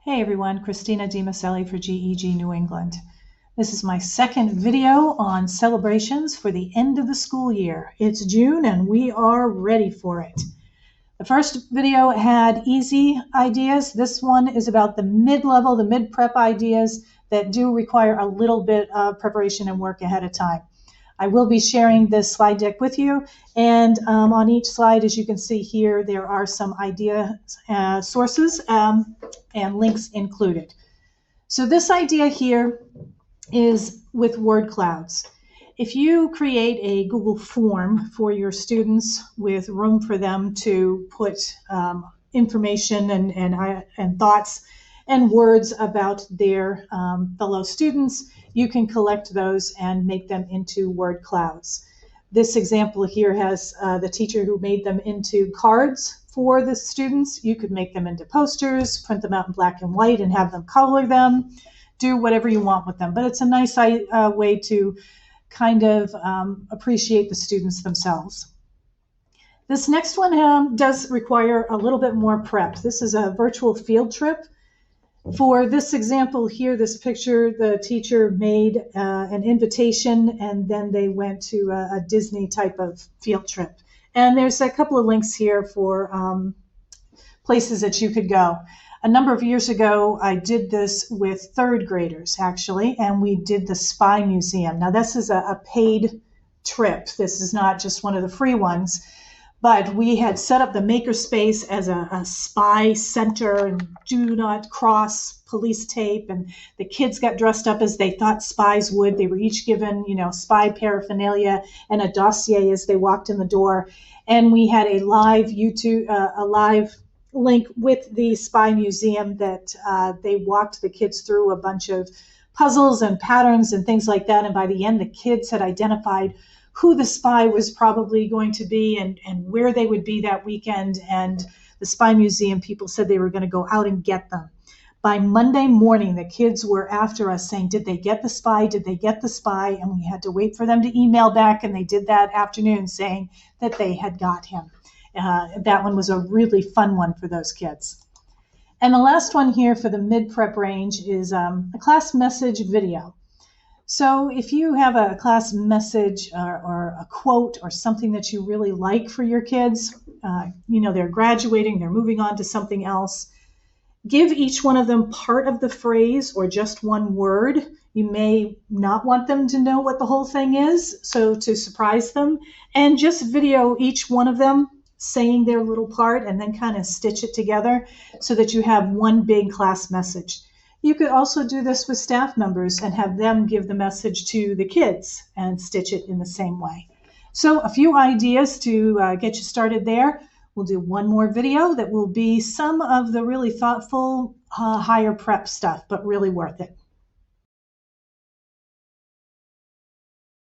Hey everyone, Christina DiMaselli for GEG New England. This is my second video on celebrations for the end of the school year. It's June and we are ready for it. The first video had easy ideas. This one is about the mid-level, the mid-prep ideas that do require a little bit of preparation and work ahead of time. I will be sharing this slide deck with you, and on each slide, as you can see here, there are some idea sources and links included. So this idea here is with word clouds. If you create a Google form for your students with room for them to put information and thoughts and words about their fellow students, you can collect those and make them into word clouds. This example here has the teacher who made them into cards for the students. You could make them into posters, print them out in black and white and have them color them, do whatever you want with them. But it's a nice way to kind of appreciate the students themselves. This next one does require a little bit more prep. This is a virtual field trip. For this example here, this picture, the teacher made an invitation and then they went to a Disney type of field trip. And there's a couple of links here for places that you could go. A number of years ago, I did this with third graders, actually, and we did the Spy Museum. Now, this is a paid trip. This is not just one of the free ones. But we had set up the makerspace as a spy center and do not cross police tape. And the kids got dressed up as they thought spies would. They were each given, spy paraphernalia and a dossier as they walked in the door. And we had a live link with the Spy Museum that they walked the kids through a bunch of puzzles and patterns and things like that. And by the end, the kids had identified who the spy was probably going to be and where they would be that weekend. And the Spy Museum people said they were going to go out and get them. By Monday morning, the kids were after us saying, did they get the spy? Did they get the spy? And we had to wait for them to email back. And they did that afternoon saying that they had got him. That one was a really fun one for those kids. And the last one here for the mid-prep range is a class message video. So if you have a class message or a quote or something that you really like for your kids, they're graduating, they're moving on to something else, give each one of them part of the phrase or just one word. You may not want them to know what the whole thing is, so to surprise them, and just video each one of them saying their little part and then kind of stitch it together so that you have one big class message. You could also do this with staff members and have them give the message to the kids and stitch it in the same way. So a few ideas to get you started there. We'll do one more video that will be some of the really thoughtful, higher prep stuff, but really worth it.